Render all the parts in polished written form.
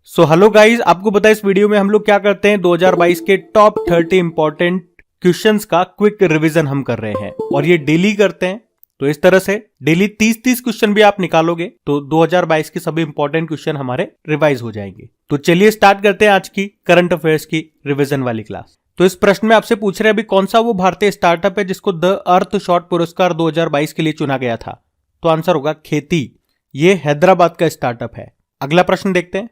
So hello guys, आपको पता है इस वीडियो में हम लोग क्या करते हैं। 2022 के टॉप 30 इंपॉर्टेंट क्वेश्चंस का क्विक रिवीजन हम कर रहे हैं और ये डेली करते हैं। तो इस तरह से डेली 30-30 क्वेश्चन भी आप निकालोगे तो 2022 के सभी इंपॉर्टेंट क्वेश्चन हमारे रिवाइज हो जाएंगे। तो चलिए स्टार्ट करते हैं आज की करंट अफेयर्स की रिवीजन वाली क्लास। तो इस प्रश्न में आपसे पूछ रहे हैं अभी कौन सा वो भारतीय स्टार्टअप है जिसको द अर्थ शॉट पुरस्कार 2022 के लिए चुना गया था। तो आंसर होगा खेती। ये हैदराबाद का स्टार्टअप है। अगला प्रश्न देखते हैं।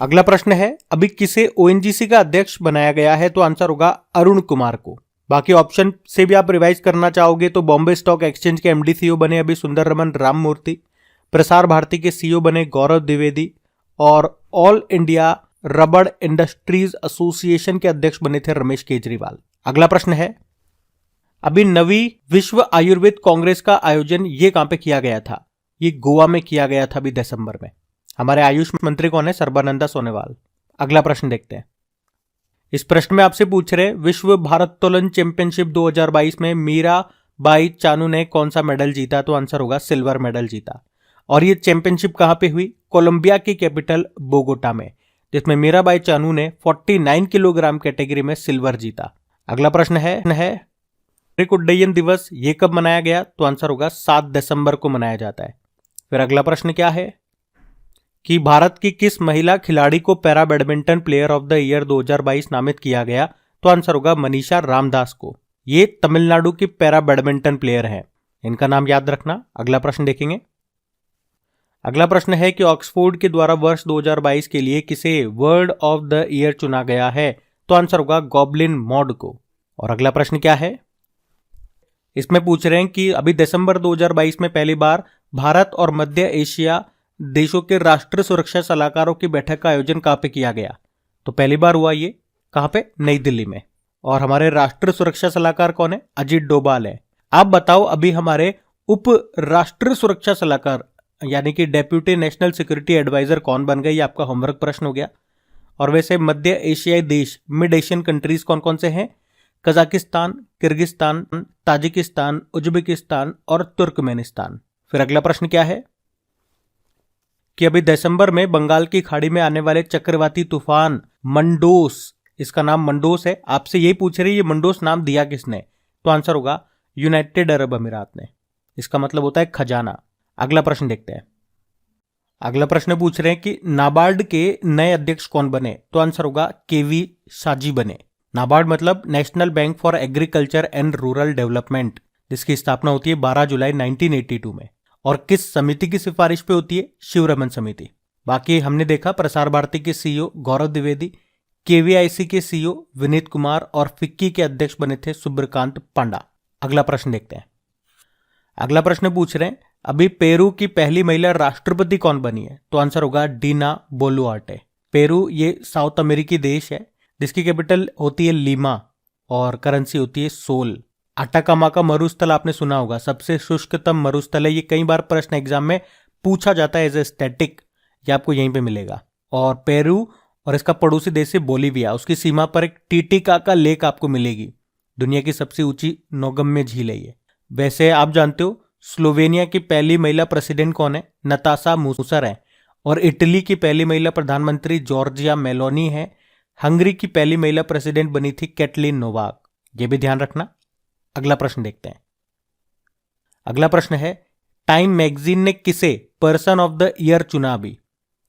अगला प्रश्न है अभी किसे ओएनजीसी का अध्यक्ष बनाया गया है। तो आंसर होगा अरुण कुमार को। बाकी ऑप्शन से भी आप रिवाइज करना चाहोगे तो बॉम्बे स्टॉक एक्सचेंज के एमडी सीईओ बने अभी सुंदर रमन राममूर्ति, प्रसार भारती के सीईओ बने गौरव द्विवेदी और ऑल इंडिया रबड़ इंडस्ट्रीज एसोसिएशन के अध्यक्ष बने थे रमेश केजरीवाल। अगला प्रश्न है अभी नवी विश्व आयुर्वेद कांग्रेस का आयोजन ये कहां पे किया गया था। ये गोवा में किया गया था अभी दिसंबर में। हमारे आयुष मंत्री कौन है? सर्बानंदा सोनोवाल। अगला प्रश्न देखते हैं। इस प्रश्न में आपसे पूछ रहे विश्व भारोत्तोलन चैंपियनशिप 2022 में मीरा बाई चानू ने कौन सा मेडल जीता। तो आंसर होगा सिल्वर मेडल जीता। और ये चैंपियनशिप कहां पे हुई? कोलंबिया की कैपिटल बोगोटा में, जिसमें मीरा बाई चानू ने 49 किलोग्राम कैटेगरी में सिल्वर जीता। अगला प्रश्न है नागरिक उड्डयन दिवस ये कब मनाया गया। तो आंसर होगा 7 दिसंबर को मनाया जाता है। फिर अगला प्रश्न क्या है कि भारत की किस महिला खिलाड़ी को para badminton player of the year 2022 नामित किया गया। तो आंसर होगा मनीषा रामदास को। ये तमिलनाडु की पैरा बैडमिंटन प्लेयर हैं, इनका नाम याद रखना। अगला प्रश्न देखेंगे। अगला प्रश्न है कि ऑक्सफोर्ड के द्वारा वर्ष 2022 के लिए किसे वर्ड ऑफ द ईयर चुना गया है। तो आंसर होगा गॉबलिन मॉड को। और अगला प्रश्न क्या है, इसमें पूछ रहे हैं कि अभी दिसंबर 2022 में पहली बार भारत और मध्य एशिया देशों के राष्ट्रीय सुरक्षा सलाहकारों की बैठक का आयोजन कहां पे किया गया। तो पहली बार हुआ ये कहां पे? नई दिल्ली में। और हमारे राष्ट्रीय सुरक्षा सलाहकार कौन है? अजीत डोभाल है। आप बताओ अभी हमारे उप राष्ट्रीय सुरक्षा सलाहकार यानी कि डेप्यूटी नेशनल सिक्योरिटी एडवाइजर कौन बन गए? ये आपका होमवर्क प्रश्न हो गया। और वैसे मध्य एशियाई देश मिड एशियन कंट्रीज कौन कौन से हैं? कजाकिस्तान, किर्गिस्तान, ताजिकिस्तान, उज्बेकिस्तान और तुर्कमेनिस्तान। फिर अगला प्रश्न क्या है कि अभी दिसंबर में बंगाल की खाड़ी में आने वाले चक्रवाती तूफान मंडोस, इसका नाम मंडोस है। आपसे यही पूछ रही है ये मंडोस नाम दिया किसने। तो आंसर होगा यूनाइटेड अरब अमीरात ने। इसका मतलब होता है खजाना। अगला प्रश्न देखते हैं। अगला प्रश्न पूछ रहे हैं कि नाबार्ड के नए अध्यक्ष कौन बने। तो आंसर होगा केवी शाजी बने। नाबार्ड मतलब national bank for agriculture and rural development, जिसकी स्थापना होती है 12 जुलाई 1982 में। और किस समिति की सिफारिश पे होती है? शिवरमन समिति। बाकी हमने देखा प्रसार भारती के सीईओ गौरव द्विवेदी, केवीआईसी के सीईओ विनीत कुमार और फिक्की के अध्यक्ष बने थे सुब्रकांत पांडा। अगला प्रश्न देखते हैं। अगला प्रश्न पूछ रहे हैं अभी पेरू की पहली महिला राष्ट्रपति कौन बनी है। तो आंसर होगा डीना बोलुआर्टे। पेरू ये साउथ अमेरिकी देश है जिसकी कैपिटल होती है लीमा और करेंसी होती है सोल। अटाकामा का मरुस्थल आपने सुना होगा, सबसे शुष्कतम मरुस्थल है। ये कई बार प्रश्न एग्जाम में पूछा जाता है एज ए स्टैटिक, ये आपको यहीं पे मिलेगा। और पेरू और इसका पड़ोसी देश है बोलीविया, उसकी सीमा पर एक टीटीकाका लेक आपको मिलेगी। दुनिया की सबसे ऊंची नौगम्य झील है ये। वैसे आप जानते हो स्लोवेनिया की पहली महिला प्रेसिडेंट कौन है? नताशा मूसर है। और इटली की पहली महिला प्रधानमंत्री जॉर्जिया मेलोनी है। हंगरी की पहली महिला प्रेसिडेंट बनी थी कैटलिन नोवाक, ये भी ध्यान रखना। अगला प्रश्न देखते हैं। अगला प्रश्न है टाइम मैगजीन ने किसे पर्सन ऑफ द ईयर चुना अभी।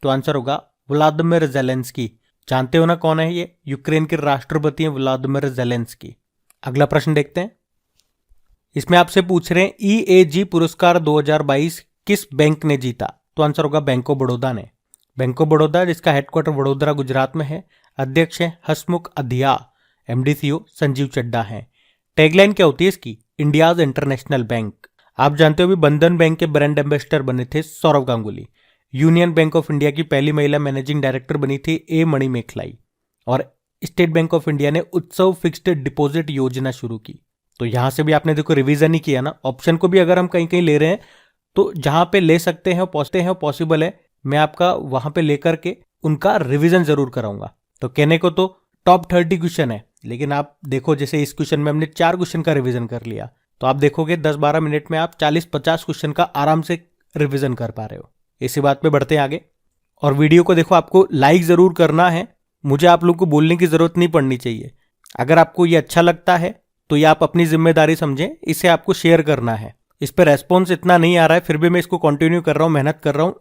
तो आंसर होगा व्लादिमीर जेलेंस्की। जानते हो ना कौन है ये? यूक्रेन के राष्ट्रपति हैं व्लादिमीर जेलेंस्की। अगला प्रश्न देखते हैं। इसमें आपसे पूछ रहे हैं ईएजी पुरस्कार 2022 किस बैंक ने जीता। तो आंसर होगा बैंक ऑफ बड़ौदा ने। बैंक ऑफ बड़ौदा जिसका हेडक्वार्टर वडोदरा गुजरात में है। अध्यक्ष है हसमुख अधिया, एमडी सीईओ संजीव चड्डा है। टैगलाइन क्या होती है इसकी? India's international bank. आप जानते हो भी बंधन बैंक के ब्रांड एम्बेसडर बने थे Sourav Ganguly. Union bank of India की पहली महिला मैनेजिंग डायरेक्टर बनी थी ए मणिमेखलाई। और स्टेट बैंक ऑफ इंडिया ने उत्सव फिक्स्ड डिपॉजिट योजना शुरू की। तो यहां से भी आपने देखो रिवीजन ही किया ना। ऑप्शन को भी अगर हम कहीं कहीं ले रहे हैं तो जहां पे ले सकते हैं पॉसिबल है, मैं आपका वहां पे लेकर के उनका रिवीजन जरूर कराऊंगा। तो कहने को तो टॉप 30 क्वेश्चन है, लेकिन आप देखो जैसे इस क्वेश्चन में हमने 4 क्वेश्चन का रिवीजन कर लिया, तो आप देखोगे 10-12 मिनट में आप 40-50 क्वेश्चन का आराम से रिवीजन कर पा रहे हो। इसी बात पे बढ़ते हैं आगे। और वीडियो को देखो आपको लाइक जरूर करना है, मुझे आप लोग को बोलने की जरूरत नहीं पड़नी चाहिए। अगर आपको ये अच्छा लगता है तो ये आप अपनी जिम्मेदारी समझें, इसे आपको शेयर करना है। इस पर रेस्पॉन्स इतना नहीं आ रहा है, फिर भी मैं इसको कंटिन्यू कर रहा हूँ, मेहनत कर रहा हूँ।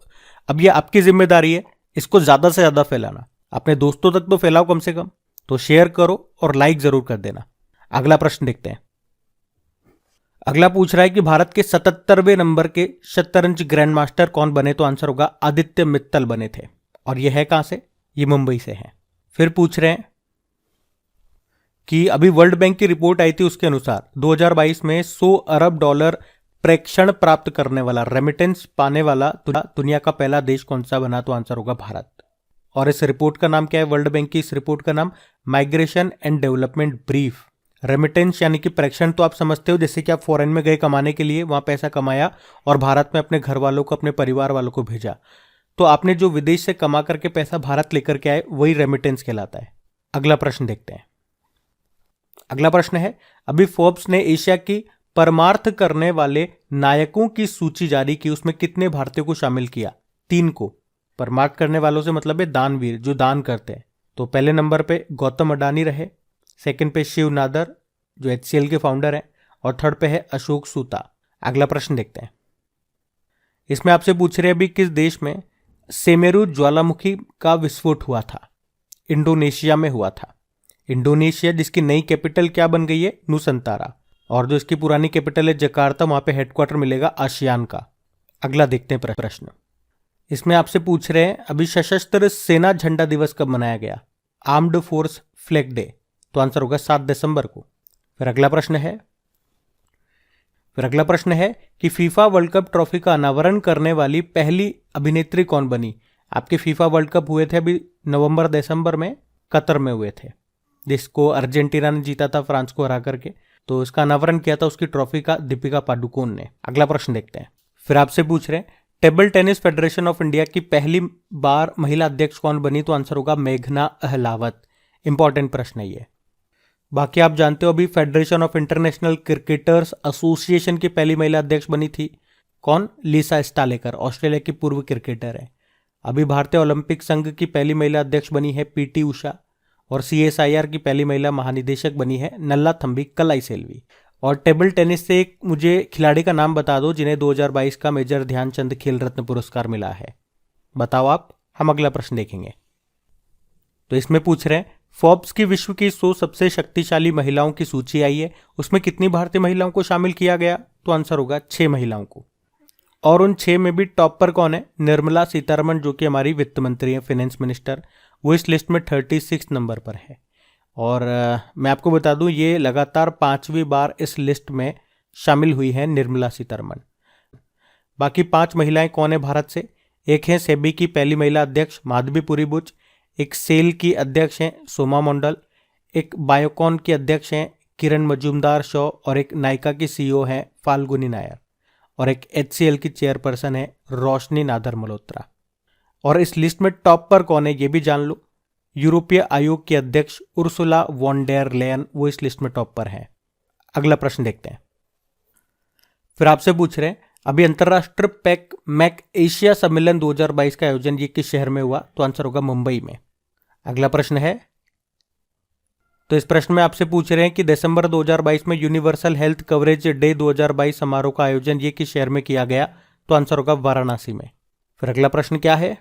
अब ये आपकी जिम्मेदारी है इसको ज्यादा से ज्यादा फैलाना, अपने दोस्तों तक तो फैलाओ कम से कम, तो शेयर करो और लाइक जरूर कर देना। अगला प्रश्न देखते हैं। अगला पूछ रहा है कि भारत के 77वें नंबर के शतरंज ग्रैंड मास्टर कौन बने, तो आंसर होगा आदित्य मित्तल बने थे। और ये है कहां से, ये मुंबई से है। फिर पूछ रहे हैं कि अभी वर्ल्ड बैंक की रिपोर्ट आई थी, उसके अनुसार 2022 में $100 अरब प्रेक्षण प्राप्त करने वाला, रेमिटेंस पाने वाला दुनिया का पहला देश कौन सा बना, तो आंसर होगा भारत। और इस रिपोर्ट का नाम क्या है, वर्ल्ड बैंक की इस रिपोर्ट का नाम migration and development brief. Remittance यानी कि प्रेक्षण तो आप समझते हो, जैसे कि आप फॉरेन में गए कमाने के लिए, वहां पैसा कमाया और भारत में अपने घर वालों को, अपने परिवार वालों को भेजा, तो आपने जो विदेश से कमा करके पैसा भारत लेकर के आए वही रेमिटेंस कहलाता है। अगला प्रश्न देखते हैं। अगला प्रश्न है, अभी फोर्ब्स ने एशिया की परमार्थ करने वाले नायकों की सूची जारी की, उसमें कितने भारतीयों को शामिल किया, 3 को। परमार्थ करने वालों से मतलब है दानवीर, जो दान करते हैं। तो पहले नंबर पे गौतम अडानी रहे, सेकंड पे शिव नादर जो HCL के फाउंडर हैं, और थर्ड पे है अशोक सूता। अगला प्रश्न देखते हैं। इसमें आपसे पूछ रहे हैं अभी किस देश में सेमेरू ज्वालामुखी का विस्फोट हुआ था, इंडोनेशिया में हुआ था। इंडोनेशिया जिसकी नई कैपिटल क्या बन गई है, नुसंतारा, और जो इसकी पुरानी कैपिटल है जकार्ता, वहां पे हेडक्वार्टर मिलेगा आसियान का। अगला देखते हैं प्रश्न। इसमें आपसे पूछ रहे हैं अभी सशस्त्र सेना झंडा दिवस कब मनाया गया, आर्म्ड फोर्स फ्लैग डे, तो आंसर होगा 7 दिसंबर को। फिर अगला प्रश्न है कि फीफा वर्ल्ड कप ट्रॉफी का अनावरण करने वाली पहली अभिनेत्री कौन बनी। आपके फीफा वर्ल्ड कप हुए थे अभी नवंबर दिसंबर में, कतर में हुए थे, जिसको अर्जेंटीना ने जीता था फ्रांस को हरा करके। तो इसका अनावरण किया था उसकी ट्रॉफी का दीपिका पादुकोण ने। अगला प्रश्न देखते हैं। फिर आपसे पूछ रहे हैं table tennis federation of India की पहली बार महिला अध्यक्ष कौन बनी, तो आंसर होगा मेघना अहलावत। इंपॉर्टेंट प्रश्न है ये। बाकी आप जानते हो अभी federation of international cricketers association की पहली महिला अध्यक्ष बनी थी कौन, लिसा स्टालेकर, ऑस्ट्रेलिया की पूर्व क्रिकेटर है। अभी भारतीय ओलंपिक संघ की पहली महिला अध्यक्ष बनी है PT उषा, और CSIR की पहली महिला महानिदेशक बनी है नल्लाथंबी कलाईसेल्वी। और टेबल टेनिस से एक मुझे खिलाड़ी का नाम बता दो जिन्हें 2022 का मेजर ध्यानचंद खेल रत्न पुरस्कार मिला है, बताओ आप। हम अगला प्रश्न देखेंगे। तो इसमें पूछ रहे हैं फोर्ब्स की विश्व की 100 सबसे शक्तिशाली महिलाओं की सूची आई है, उसमें कितनी भारतीय महिलाओं को शामिल किया गया, तो आंसर होगा 6 महिलाओं को। और उन 6 में भी टॉप पर कौन है, निर्मला सीतारमण जो कि हमारी वित्त मंत्री है, फाइनेंस मिनिस्टर, वो इस लिस्ट में 36 नंबर पर है। और मैं आपको बता दूं ये लगातार 5वीं बार इस लिस्ट में शामिल हुई है निर्मला सीतारमण। बाकी 5 महिलाएं कौन है भारत से, एक है सेबी की पहली महिला अध्यक्ष माधवीपुरी बुच, एक सेल की अध्यक्ष हैं सोमा मंडल, एक बायोकॉन की अध्यक्ष हैं किरण मजूमदार शॉ, और एक नायका की CEO हैं फाल्गुनी नायर, और एक HCL की चेयरपर्सन है रोशनी नादर मल्होत्रा। और इस लिस्ट में टॉप पर कौन है ये भी जान लो, यूरोपीय आयोग की अध्यक्ष उर्सुला वॉन डेर लेयन, वो इस लिस्ट में टॉप पर है। अगला प्रश्न देखते हैं। फिर आपसे पूछ रहे हैं अभी अंतरराष्ट्रीय मैक एशिया सम्मेलन 2022 का आयोजन ये किस शहर में हुआ, तो आंसर होगा मुंबई में। अगला प्रश्न है, तो इस प्रश्न में आपसे पूछ रहे हैं कि दिसंबर 2022 में यूनिवर्सल हेल्थ कवरेज डे 2022 समारोह का आयोजन ये किस शहर में किया गया, तो आंसर होगा वाराणसी में। फिर अगला प्रश्न क्या है,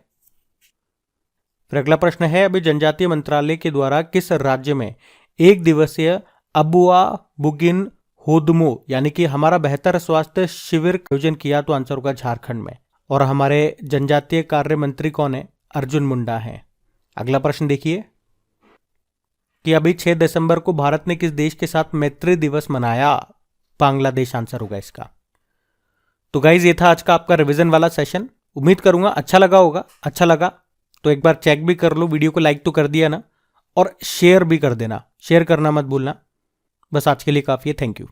फिर अगला प्रश्न है अभी जनजातीय मंत्रालय के द्वारा किस राज्य में 1 दिवसीय अबुआ बुगिन होदमो यानी कि हमारा बेहतर स्वास्थ्य शिविर आयोजन किया, तो आंसर होगा झारखंड में। और हमारे जनजातीय कार्य मंत्री कौन है, अर्जुन मुंडा हैं। अगला प्रश्न देखिए कि अभी 6 दिसंबर को भारत ने किस देश के साथ मैत्री दिवस मनाया, बांग्लादेश आंसर होगा इसका। तो गाइज ये था आज का आपका रिवीजन वाला सेशन, उम्मीद करूंगा अच्छा लगा होगा। अच्छा लगा तो एक बार चेक भी कर लो, वीडियो को लाइक तो कर दिया ना, और शेयर भी कर देना, शेयर करना मत भूलना। बस आज के लिए काफी है, थैंक यू।